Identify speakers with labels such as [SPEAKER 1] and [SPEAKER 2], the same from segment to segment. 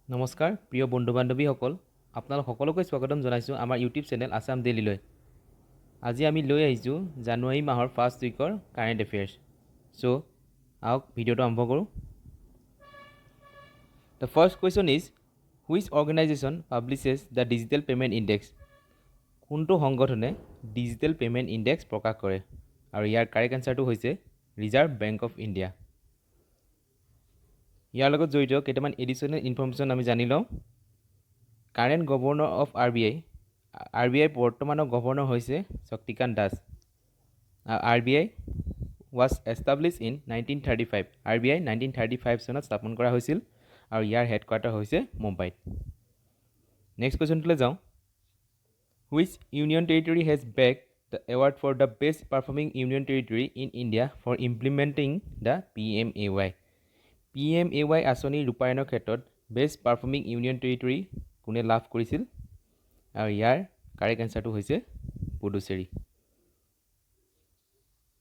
[SPEAKER 1] নমস্কাৰ প্ৰিয় বন্ধু বান্ধৱীসকল আপোনালোক সকলোকে স্বাগতম জনাইছোঁ আমাৰ ইউটিউব চেনেল আছাম ডেইলিলৈ। আজি আমি লৈ আহিছোঁ জানুৱাৰী মাহৰ ফাৰ্ষ্ট উইকৰ কাৰেণ্ট এফেয়াৰ্ছ। চ' আহক ভিডিঅ'টো আৰম্ভ কৰোঁ। The first question is which organisation publishes the digital payment index? কোনটো সংগঠনে ডিজিটেল পে'মেণ্ট ইণ্ডেক্স প্ৰকাশ কৰে? আৰু ইয়াৰ কাৰেক্ট এনচাৰটো হৈছে ৰিজাৰ্ভ বেংক অফ ইণ্ডিয়া। ইয়াৰ লগত জড়িত কেইটামান এডিশ্যনেল ইনফৰ্মেশ্যন আমি জানি লওঁ। Current governor of R B I বৰ্তমানৰ গভৰ্ণৰ হৈছে Shaktikanta Das. R B I was establish in 1935। R B I 1935 চনত স্থাপন কৰা হৈছিল আৰু ইয়াৰ হেডকোৱাৰ্টাৰ হৈছে মুম্বাইত। নেক্সট কুৱেশ্যনটোলৈ যাওঁ। Which union territory has bagged the award for the best performing union territory in India for implementing the PMAY? PMAY আঁচনি ৰূপায়ণৰ ক্ষেত্ৰত বেষ্ট পাৰফৰ্মিং ইউনিয়ন টেৰিটৰী কোনে লাভ কৰিছিল? আৰু ইয়াৰ কাৰেক্ট এনচাৰটো হৈছে পুডুচেৰী।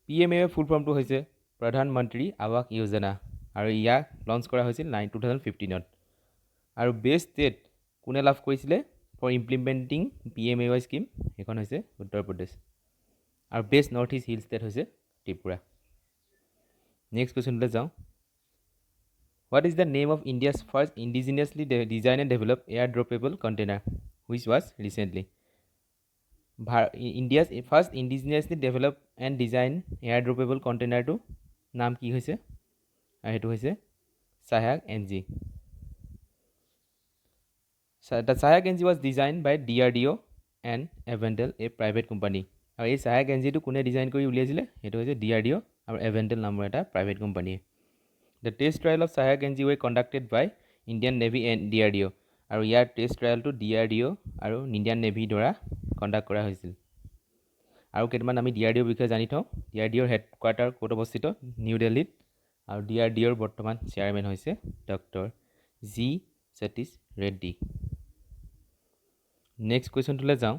[SPEAKER 1] PMAY ফুল ফৰ্মটো হৈছে প্ৰধানমন্ত্ৰী আৱাস যোজনা আৰু ইয়াক লঞ্চ কৰা হৈছিল 2015ত। আৰু বেষ্ট ষ্টেট কোনে লাভ কৰিছিলে ফৰ ইমপ্লিমেণ্টিং PMAY স্কিম? সেইখন হৈছে উত্তৰ প্ৰদেশ। আৰু best north east hill state হৈছে ত্ৰিপুৰা। নেক্সট কুৱেশ্যনলৈ যাওঁ। What is the name of India's first indigenously designed and developed airdroppable container, which was recently? India's first indigenously developed and designed airdroppable container to নাম কি হৈছে? আৰু সেইটো হৈছে Sahyag NG. The Sahyag NG was designed by DRDO and Aventel, a private company. আৰু এই Sahyag NG টো কোনে ডিজাইন কৰি উলিয়াইছিলে? সেইটো হৈছে DRDO আৰু Aventel নামৰ এটা private company. The test trial of Sahyag NG were conducted by Indian Navy and DRDO. আৰু ইয়াৰ টেষ্ট ট্ৰায়েলটো DRDO আৰু ইণ্ডিয়ান নেভিৰ দ্বাৰা কণ্ডাক্ট কৰা হৈছিল। আৰু কেইটামান আমি DRDOৰ বিষয়ে জানি থওঁ। DRDOৰ হেডকোৱাৰ্টাৰ ক'ত অৱস্থিত? নিউ দিল্লীত। আৰু DRDOৰ বৰ্তমান চেয়াৰমেন হৈছে doctor G Satish Reddy. Next কুৱেশ্যনটোলৈ যাওঁ।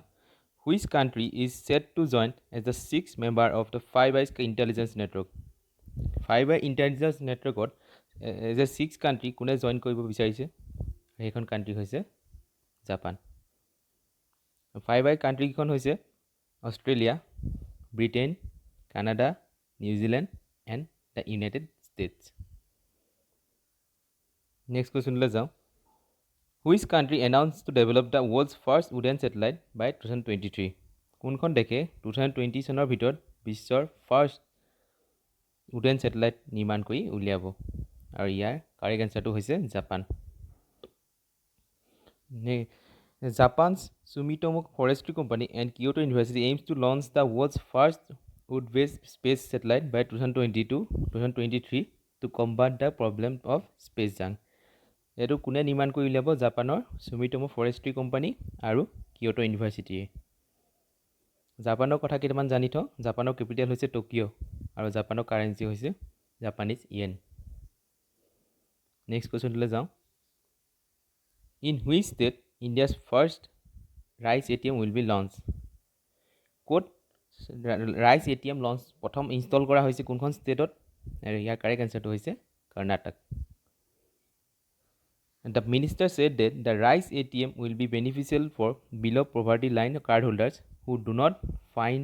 [SPEAKER 1] Which country is set to join as the 6th member of the 5 Eyes intelligence network? 5 Eyes ইণ্টেলিজেঞ্চ নেটৱৰ্কত এজ এ 6 কাণ্ট্ৰি কোনে জইন কৰিব বিচাৰিছে? সেইখন কাণ্ট্ৰি হৈছে জাপান। 5 Eyes কাণ্ট্ৰিকেইখন হৈছে Australia, Britain, Canada, New Zealand and the United States. Next কুৱেশ্যনলৈ যাওঁ। Which country announce to develop the world's first wooden satellite by 2023? কোনখন দেশে 2020 চনৰ ভিতৰত বিশ্বৰ ফাৰ্ষ্ট উডেন ছেটেলাইট নিৰ্মাণ কৰি উলিয়াব? আৰু ইয়াৰ কাৰেক্ট এনচাৰটো হৈছে Japan. Japan's Sumitomo Forestry Company and Kyoto University aims to launch the world's first wood-based space satellite by 2022-2023 to combat the problem of space junk. এইটো কোনে নিৰ্মাণ কৰি উলিয়াব? জাপানৰ Sumitomo Forestry Company আৰু Kyoto University। জাপানৰ কথা কেইটামান জানি থওঁ। জাপানৰ কেপিটেল হৈছে টকিঅ' আৰু জাপানৰ কাৰেঞ্চি হৈছে জাপানিজ ইয়েন। নেক্সট কুৱেশ্যনটোলৈ যাওঁ। In which state India's first rice ATM will be launched? ক'ত ৰাইচ ATM লঞ্চ প্ৰথম ইনষ্টল কৰা হৈছে কোনখন ষ্টেটত? আৰু ইয়াৰ কাৰেক্ট এনচাৰটো হৈছে Karnataka. The minister said that the rice ATM will be beneficial for below poverty line card holders who do not find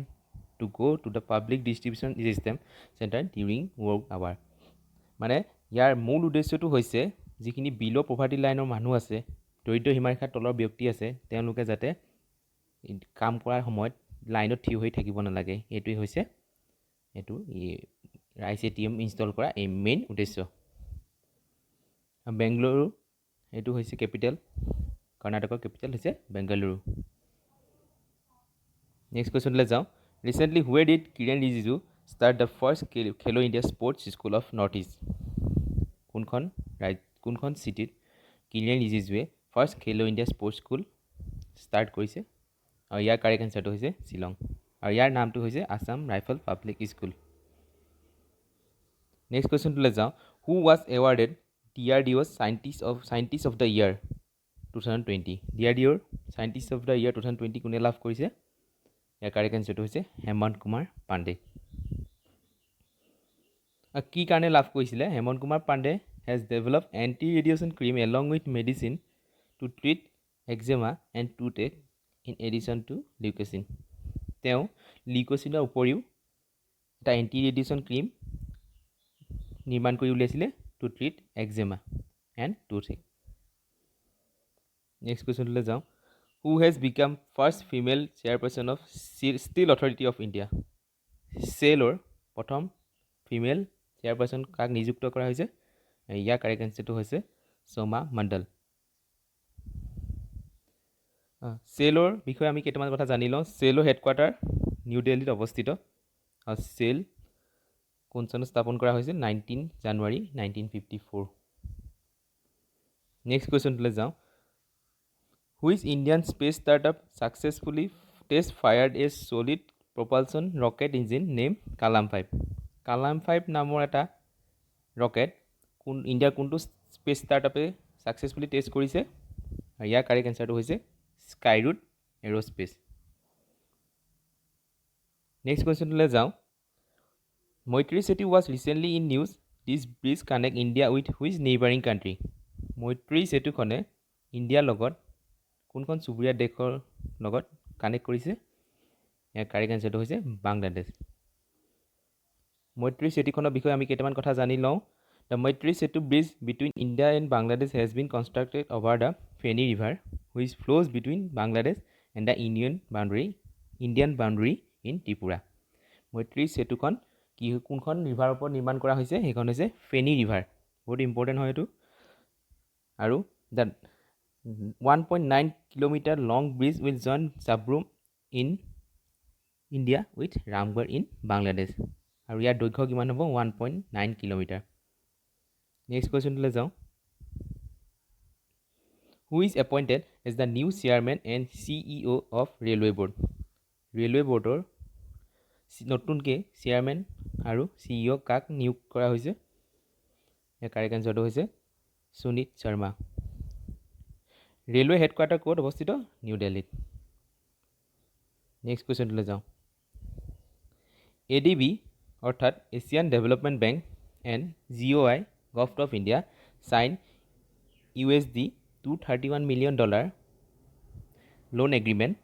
[SPEAKER 1] to go to the public distribution system center during work hour. মানে ইয়াৰ মূল উদ্দেশ্যটো হৈছে যিখিনি বিল' poverty লাইনৰ মানুহ আছে, দৰিদ্ৰ সীমাৰেখাৰ তলৰ ব্যক্তি আছে, তেওঁলোকে যাতে কাম কৰাৰ সময়ত লাইনত থিয় হৈ থাকিব নালাগে। এইটোৱেই হৈছে ৰাইচ ATM ইনষ্টল কৰা এই মেইন উদ্দেশ্য। বেংগালুৰু এইটো হৈছে কেপিটেল, কৰ্ণাটকৰ কেপিটেল হৈছে বেংগালুৰু। নেক্সট কুৱেশ্যনলৈ যাওঁ। Recently where did Kiren Rijiju start the first Khelo India sports school of North East? কোনখন চিটিত কিৰেণ ৰিজিজুৱে first Khelo India sports school start কৰিছে? আৰু ইয়াৰ কাৰেক্ট এনচাৰটো হৈছে শ্বিলং। আৰু ইয়াৰ নামটো হৈছে Assam rifle public school. Next কুৱেশ্যনটোলৈ যাওঁ। Who was awarded DRDO's Scientist of the Year 2020? DRDOৰ Scientist of the Year 2020 কোনে লাভ কৰিছে? ইয়াৰ কাৰেক্ট এনচাৰটো হৈছে হেমন্ত কুমাৰ পাণ্ডে। কি কাৰণে লাভ কৰিছিলে? Hemanta Kumar Pandey has developed anti-radiation cream along with medicine to treat eczema and toothache in addition to leukosin. তেওঁ লিউকোচিনৰ উপৰিও এটা এণ্টি ৰেডিয়েশ্যন ক্ৰীম নিৰ্মাণ কৰি উলিয়াইছিলে to treat eczema and toothache. Next কুৱেশ্যনলৈ যাওঁ। Who has become first female chairperson of steel authority of India? চেলৰ প্ৰথম ফিমেল চেয়াৰপাৰ্চন কাক নিযুক্ত কৰা হৈছে? ইয়াৰ কাৰেক্ট এনচাৰটো হৈছে সোমা মণ্ডল। চেলৰ বিষয়ে আমি কেইটামান কথা জানি লওঁ। চেলৰ হেডকোৱাৰ্টাৰ নিউ দিল্লীত অৱস্থিত। আৰু চেল কোন চনত স্থাপন কৰা হৈছিল? 19 জানুৱাৰী 1954। নেক্সট কুৱেশ্যনটোলৈ যাওঁ। Which Indian space startup successfully test fired a solid propulsion rocket engine name Kalam 5? Kalam 5 নামৰ এটা ৰকেট ইণ্ডিয়াৰ কোনটো স্পেচ ষ্টাৰ্টআপে ছাকচেছফুলি টেষ্ট কৰিছে? আৰু ইয়াৰ কাৰেক্ট এনচাৰটো হৈছে স্কাইৰুট এৰ'স্পেচ। নেক্সট কুৱেশ্যনটোলৈ যাওঁ। Maitri Setu was recently in news. This bridge connect India with which neighbouring country? Maitri সেতুখনে ইণ্ডিয়াৰ লগত কোনখন চুবুৰীয়া দেশৰ লগত কানেক্ট কৰিছে? ইয়াৰ কাৰেক্ট এনচাৰটো হৈছে বাংলাদেশ। মৈত্ৰী সেতুখনৰ বিষয়ে আমি কেইটামান কথা জানি লওঁ। The Maitri Setu bridge between India and Bangladesh has been constructed over the Feni river which flows between Bangladesh and the Indian boundary in Tripura. Maitri সেতুখন কোনখন ৰিভাৰৰ ওপৰত নিৰ্মাণ কৰা হৈছে? সেইখন হৈছে ফেনী ৰিভাৰ। বহুত ইম্পৰ্টেণ্ট হয় এইটো। আৰু the 1.9 kilometre long bridge will join Sabroom in India with Ramgarh in Bangladesh. আৰু ইয়াৰ দৈৰ্ঘ্য কিমান হ'ব? 1.9 কিলোমিটাৰ। নেক্সট কুৱেশ্যনটোলৈ যাওঁ। Who is appointed as the new chairman and CEO of railway board? Railway বৰ্ডৰ নতুনকৈ চেয়াৰমেন আৰু CEO কাক নিয়োগ কৰা হৈছে? ইয়াৰ কাৰেক্ট এনচাৰটো হৈছে সুনীত শৰ্মা। ৰেলৱে হেডকোৱাৰ্টাৰ ক'ত অৱস্থিত? নিউ দিল্লীত। নেক্সট কুৱেশ্যনটোলৈ যাওঁ। ADB অৰ্থাৎ Asian development bank and GOI government of India sign $231 million loan agreement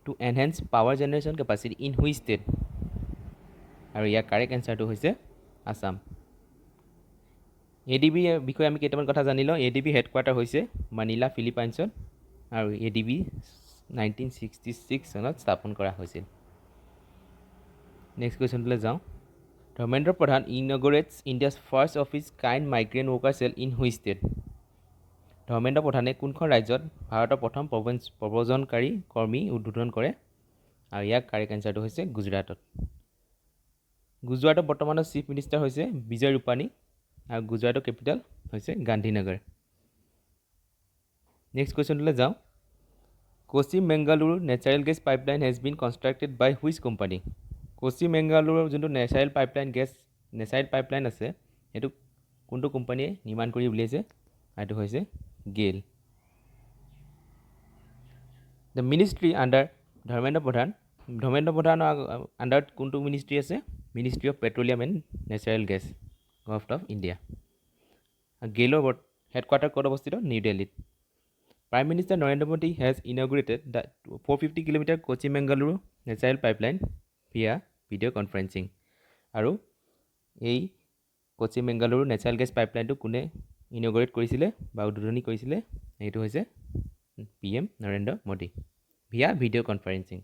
[SPEAKER 1] two enhance power generation capacity in which state? আৰু ইয়াৰ কাৰেক্ট এনচাৰটো হৈছে আছাম। ADB বিষয়ে আমি কেইটামান কথা জানি লওঁ। ADB হেডকোৱাৰ্টাৰ হৈছে মানিলা ফিলিপাইনছত আৰু ADB 1966 চনত স্থাপন কৰা হৈছিল। নেক্সট কুৱেশ্যনটোলৈ যাওঁ। Dharmendra Pradhan inaugurates India's first of its kind migrant worker cell in which state? Dharmendra প্ৰধানে কোনখন ৰাজ্যত ভাৰতৰ প্ৰথম প্ৰব্ৰজনকাৰী কৰ্মী উদ্বোধন কৰে? আৰু ইয়াৰ কাৰেক্ট এনচাৰটো হৈছে গুজৰাটত। গুজৰাটৰ বৰ্তমানৰ চিফ মিনিষ্টাৰ হৈছে বিজয় ৰূপানী আৰু গুজৰাটৰ কেপিটেল হৈছে গান্ধীনগৰ। নেক্সট কুৱেশ্যনটোলৈ যাওঁ। Kochi Bengaluru natural gas pipeline has been constructed by which company? Kochi বেংগালুৰুৰ যোনটো নেচাৰেল পাইপলাইন আছে সেইটো কোনটো কোম্পানীয়ে নিৰ্মাণ কৰি উলিয়াইছে? সেইটো হৈছে GAIL. The ministry under Dharmendra প্ৰধানৰ আণ্ডাৰত কোনটো মিনিষ্ট্ৰী আছে? Ministry of petroleum and natural gas government of India. গেইলৰ হেডকোৱাৰ্টাৰ ক'ত অৱস্থিত? নিউ দিল্লীত। Prime minister Narendra Modi has inaugurated the 450 kilometre Kochi Bengaluru natural pipeline via video' conferencing. আৰু এই কোচিম বেংগালুৰু নেচাৰেল গেছ পাইপলাইনটো কোনে ইনগ্ৰেট কৰিছিলে বা উদ্বোধনী কৰিছিলে? এইটো হৈছে PM Narendra Modi via video' conferencing.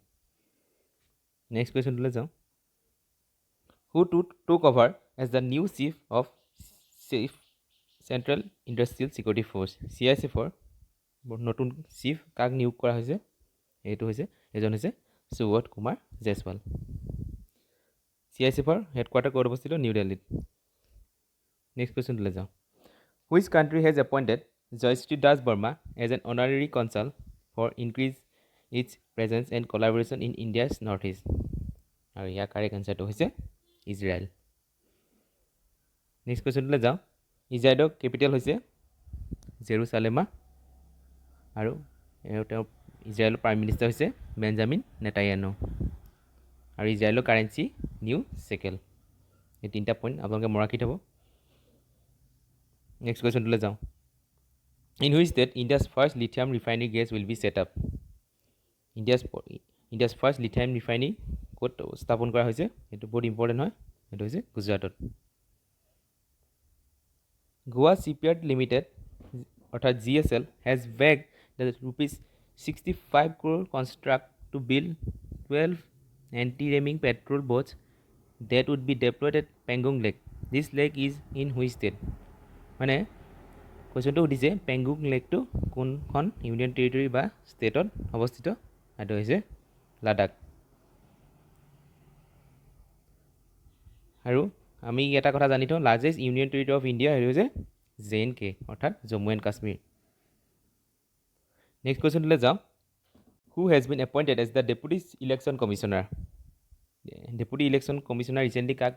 [SPEAKER 1] Next কুৱেশ্যনটোলৈ যাওঁ। হু টুক over as the new chief central industrial security force? CISFৰ নতুন চিফ কাক নিয়োগ কৰা হৈছে? এইটো হৈছে সুবোধ কুমাৰ জয়ছৱাল। CISFৰ হেডকোৱাৰ্টাৰ ক'ত অৱস্থিত? নিউ দিল্লীত। নেক্সট কুৱেশ্যনটোলৈ যাওঁ। Which country has appointed Jayashree Das Barma as an honorary consul for increase its presence and collaboration in India's North East? আৰু ইয়াৰ কাৰেক্ট এনচাৰটো হৈছে ইজৰাইল। নেক্সট কুৱেশ্যনটোলৈ যাওঁ। ইজৰাইলৰ কেপিটেল হৈছে জেৰুচালেমা আৰু তেওঁ ইজৰাইলৰ প্ৰাইম মিনিষ্টাৰ হৈছে বেঞ্জামিন নেতান্যাহু। আৰু ইজৰাইলৰ কাৰেঞ্চি নিউ চেকেল। এই তিনিটা পইণ্ট আপোনালোকে মনত ৰাখি থ'ব। নেক্সট কুৱেশ্যনটোলৈ যাওঁ। In which state India's first lithium refinery gas will be set up? India's first lithium refinery ক'ত স্থাপন কৰা হৈছে এইটো বহুত ইম্পৰ্টেণ্ট হয় এইটো হৈছে গুজৰাটত গোৱা চিপয়াৰ্ড লিমিটেড অৰ্থাৎ GSL has begged the ₹65 crore contract to build 12 anti-ramming patrol boats that would be deployed at Pangong Lake. This lake is in which state? মানে কুৱেশ্যনটো সুধিছে পেংগং লেকটো কোনখন ইউনিয়ন টেৰিটৰী বা ষ্টেটত অৱস্থিত এইটো হৈছে লাডাখ আৰু আমি এটা কথা জানি থওঁ largest union territory of India সেইটো হৈছে JNK অৰ্থাৎ জম্মু এণ্ড কাশ্মীৰ নেক্সট কুৱেশ্যনটোলৈ যাওঁ who has been appointed as the deputy election commissioner deputy election commissioner recently কাক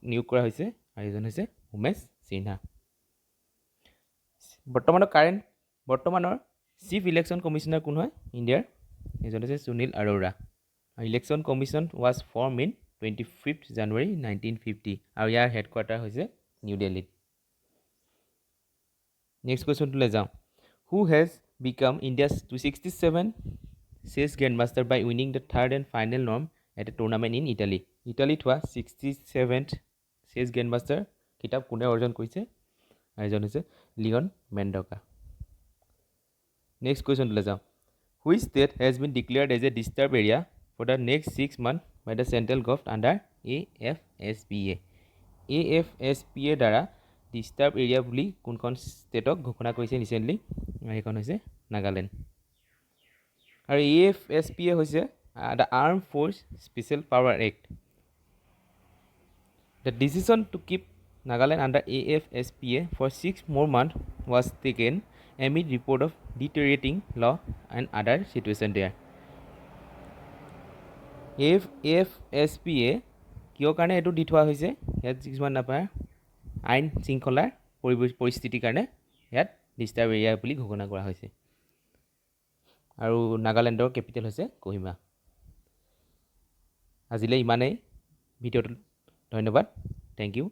[SPEAKER 1] নিয়োগ কৰা হৈছে আৰু এইজন হৈছে উমেশ সিনহা বৰ্তমানৰ চিফ ইলেকশ্যন কমিশ্যনাৰ কোন হয় ইণ্ডিয়াৰ এইজন হৈছে Sunil Arora election commission was form in 25 January 1950 আৰু ইয়াৰ হেডকোৱাৰ্টাৰ হৈছে নিউ দিল্লীত নেক্সট কুৱেশ্যনটোলৈ যাওঁ who has become India's 267 chess grandmaster by winning the third and final norm at a tournament in ইটালীত হোৱা 67th চেছ গ্ৰেণ্ডমাষ্টাৰ কিতাপ কোনে অৰ্জন কৰিছে আৰু এজন হৈছে লিঅন মেণ্ডকা নেক্সট কুৱেশ্যনটোলৈ যাওঁ which state has been declared as a disturb area for the next 6 months by the central government under AFSPA. AFSPA দ্বাৰা ডিষ্টাৰ্ব এৰিয়া বুলি কোনখন ষ্টেটক ঘোষণা কৰিছে ৰিচেণ্টলি সেইখন হৈছে নাগালেণ্ড আৰু AFSPA হৈছে the arm force special power act the decision to keep Nagaland under AFSPA for 6 more months was taken amid report of deteriorating law and other situation there. AFSPA কিয় কাৰণে এইটো দি থোৱা হৈছে ইয়াত কিছুমান নাপায় আইন শৃংখলাৰ পৰিস্থিতিৰ কাৰণে ইয়াত ডিষ্টাৰ্ব এৰিয়া বুলি ঘোষণা কৰা হৈছে আৰু নাগালেণ্ডৰ কেপিটেল হৈছে কোহিমা আজিলৈ ইমানেই ভিডিঅ'টো ধন্যবাদ থেংক ইউ